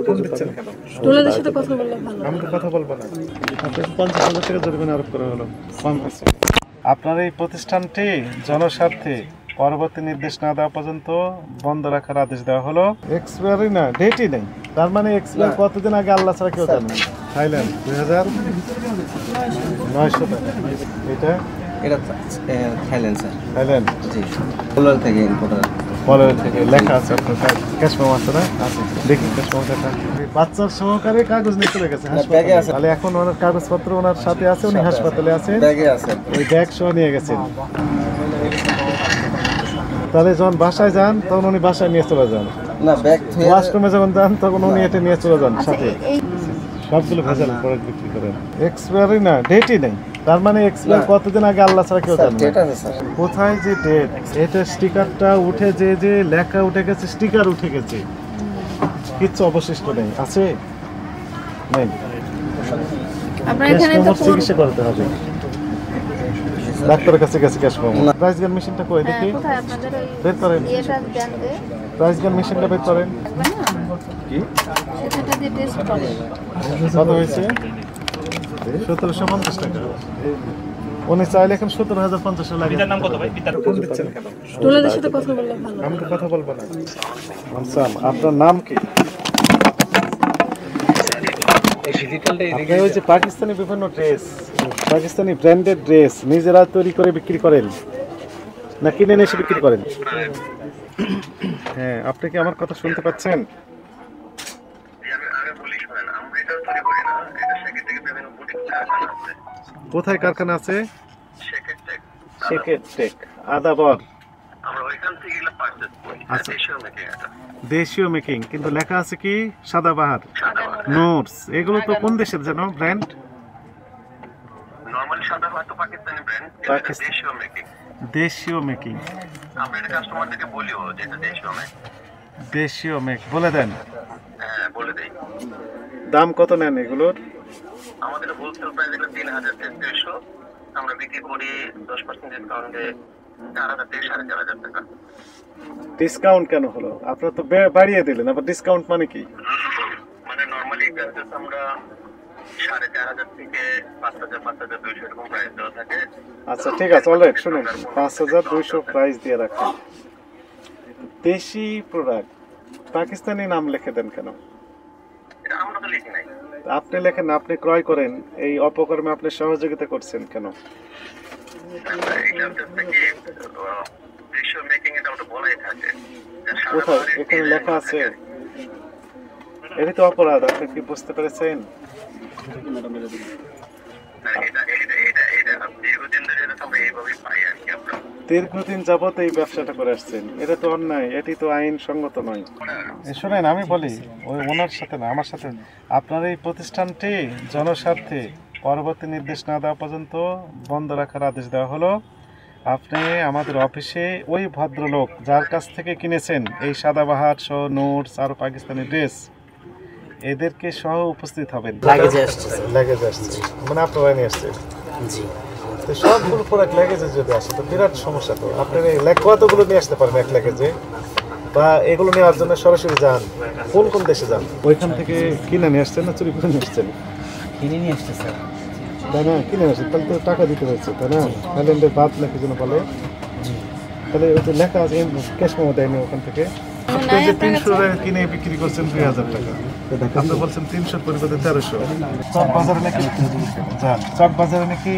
Phone দিচ্ছেন কেন? ওনাদের সাথে কথা বললে ভালো। আমি তো কথা বলবো না। আপনাকে 50,000 টাকা জরিমানা আরোপ করা হলো। আপনার এই প্রতিষ্ঠানটি জনস্বার্থে পরবর্তী নির্দেশ না দেওয়া পর্যন্ত বন্ধ রাখার আদেশ দেওয়া হলো। এক্সপায়ারি না, ডেটই নেই। তার মানে এক্সপায়ার কতদিন আগে আল্লাহ ছাড়া কেউ জানে না। থাইল্যান্ড 2009 টাকা। এটা থাইল্যান্ড স্যার। থাইল্যান্ড জি, পোলার থেকে ইম্পোর্টার। পরের থেকে লেখা আছে আপনার ক্যাশ মেমো আছে না? দেখি ক্যাশ মেমো দেখা। বাচ্চার সহকারে কাগজ নিয়ে চলে গেছে ব্যাগে আছে। তাহলে এখন ওনার কাগজপত্র ওনার সাথে আছে, উনি হাসপাতালে আছে, ব্যাগে আছে। ওই ব্যাগ সহ নিয়ে গেছেন। তাহলে যখন বাসায় যান তখন উনি বাসায় নিয়ে চলে যান, না ব্যাগ ওয়াশরুমে যখন যান তখন উনি এটা নিয়ে চলে যান সাথে। সবগুলো ভেজাল প্রোডাক্ট বিক্রি করেন। এক্সপায়ারি না, ডেটই নেই। তার মানে এক্সপায়ার কতদিন আগে আল্লাহ ছাড়া কেউ জানে ডেট না। আছে স্যার। কোথায় যে ডেট, এটা স্টিকারটা উঠে যে লেখা উঠে গেছে, স্টিকার উঠে গেছে, কিচ্ছু অবশিষ্ট নেই। আছে নেই। আপনার এখানে তো চিকিৎসা করতে হবে, ডাক্তারের কাছে গেছে ক্যাশ মেমো। প্রাইস গান মেশিনটা কই দেখি, কোথায় আপনাদের ওই বের করেন। এটা দেন যে প্রাইস গান মেশিনটা বের করেন। কি সেটা দিয়ে টেস্ট করে। কত হয়েছে? 1750 টাকা। উনি চাইলে এখন 17,050 লাগে। পিতার নাম কত ভাই? পিতার ফোন দিচ্ছেন কেন? ওনাদের সাথে কথা বললে ভালো। আমি তো কথা বলবো না। আপনার নাম কি? আপনি ওই যে পাকিস্তানি বিভিন্ন ড্রেস, পাকিস্তানি ব্র্যান্ডেড ড্রেস নিজেরা তৈরি করে বিক্রি করেন না কিনে এনে এসে বিক্রি করেন? হ্যাঁ, আপনি কি আমার কথা শুনতে পাচ্ছেন? কোথায় কারখানা আছে? শেখের টেক, আদাবর। আচ্ছা, দেশীয় মেকিং, কিন্তু লেখা আছে কি সাদাবাহার, নোটস। এগুলো তো কোন দেশের যেন ব্র্যান্ড? নরমালি সাদাবাহার তো পাকিস্তানি ব্র্যান্ড, দেশীয় মেকিং। দেশীয় মেকিং, আমরা এটা কাস্টমারদেরকে বলিও যে এটা দেশীয় মেক। দেশীয় মেক বলে দেন। হ্যাঁ, বলে দেই। দাম কত নেন এগুলোর? আমাদের হোলসেল প্রাইস হলো 3,300। আমরা বিক্রি করি 10% ডিসকাউন্টে 4,000 থেকে 4,500 টাকা। ডিসকাউন্ট কেন হলো? আপনারা তো বাড়িয়ে দিলেন, আবার ডিসকাউন্ট মানে কি? মানে নরমালি প্রাইসেস আমরা 4,500 থেকে 5,000, 5,200 এরকম প্রাইস দেওয়া থাকে। আচ্ছা ঠিক আছে, অলরাইট। শুনুন, 5,200 প্রাইস দিয়ে রাখেন। দেশি প্রোডাক্ট পাকিস্তানি নাম লিখে দেন কেন? এটা আমরা তো লিখি নাই। আপনি লেখেন, আপনি ক্রয় করেন, এই অপকর্মে আপনি সহযোগিতা করছেন কেন? এটা হচ্ছে কি দেশীয় মেকিং, এটা ওটা বলাই থাকে। কোথায় এখানে লেখা আছে? এটা তো অপরাধ, আপনি কি বুঝতে পেরেছেন? দীর্ঘদিন যাবত এই ব্যবসাটা করে আসছেন, এটা তো অন্যায়, এটি তো আইনসঙ্গত নয়। শোনেন, আমি বলি ওই ওনার সাথে না, আমার সাথে। আপনার এই প্রতিষ্ঠানটি জনস্বার্থে পরবর্তী নির্দেশ না দেওয়া পর্যন্ত বন্ধ রাখার আদেশ দেওয়া হলো। আপনি আমাদের অফিসে ওই ভদ্রলোক যার কাছ থেকে কিনেছেন এই সাদাবাহার সহ নোটস আর পাকিস্তানি ড্রেস, এদেরকে সহ উপস্থিত হবেন। লাগেজে আসছে। লাগেজ আসছে মানে আপনারা নিয়ে আসছেন? জি। তো সবগুলো প্রোডাক্ট লাগেজে যদি আসে তো বিরাট সমস্যা। তো আপনি কতগুলো নিয়ে আসতে পারেন এক লাগেজে? বা এগুলো নেওয়ার জন্য সরাসরি যান, কোন কোন দেশে যান? ওইখান থেকে কিনে নিয়ে আসছেন না চুরি করে নিয়ে আসছেন? কিনে নিয়ে আসছে স্যার। তাই না, কিনে আসছেন, তাহলে তো টাকা দিতে হচ্ছে, তাই না? থাইল্যান্ডের বাদ লেখে যেন বলে, তাহলে ওই যে লেখা আছে ক্যাশ মেমো দেয়নি ওখান থেকে। আপনি যে 300 টাকা কিনে বিক্রি করছেন 2,000 টাকা, আপনি বলছেন 300 পরিবর্তে 1300। চক বাজারে নাকি যান, চক বাজারে নাকি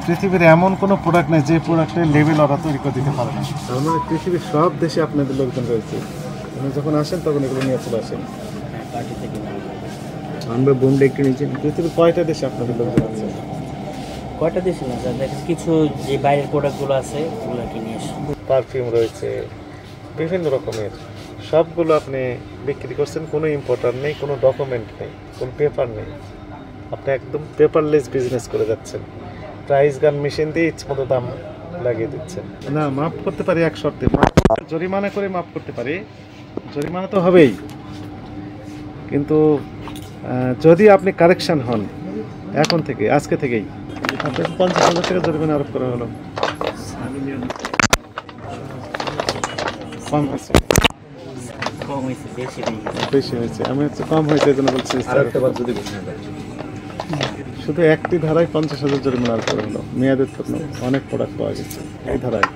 পৃথিবীর এমন কোনো প্রোডাক্ট নেই যে প্রোডাক্টের লেভেল ওরা তৈরি করে দিতে পারে না। তার মানে পৃথিবীর সব দেশে আপনাদের লোকজন রয়েছে, আপনি যখন আসেন তখন এগুলো নিয়ে চলে আসেন। আমরা বোম্বে কিনেছি। পৃথিবীর কয়টা দেশে আপনাদের লোকজন আছে? কয়টা দেশে না স্যার, দেখেন কিছু যে বাইরের প্রোডাক্টগুলো আছে ওগুলো কিনে আসি। পারফিউম রয়েছে বিভিন্ন রকমের, সবগুলো আপনি বিক্রি করছেন, কোনো ইম্পোর্টার নেই, কোনো ডকুমেন্ট নেই, কোনো পেপার নেই। আপনি একদম পেপারলেস বিজনেস করে যাচ্ছেন। প্রাইস গান মেশিন দিয়ে ইচ্ছে মতো দাম লাগিয়ে দিচ্ছেন। না, মাফ করতে পারি এক শর্তে, জরিমানা করে মাফ করতে পারি। জরিমানা তো হবেই, কিন্তু যদি আপনি কারেকশন হন এখন থেকে, আজকে থেকেই আপনাকে 50,000 টাকা জরিমানা আরোপ করা হলো। কম আছে। হয়েছে, বেশি হয়ে গেছে। বেশি হয়েছে, আমি হচ্ছে কম হয়েছে এই জন্য বলছি। শুধু একটি ধারায় 50,000 জরিমানা করে হলো, মেয়াদের তো অনেক প্রোডাক্ট পাওয়া গেছে এই ধারায়।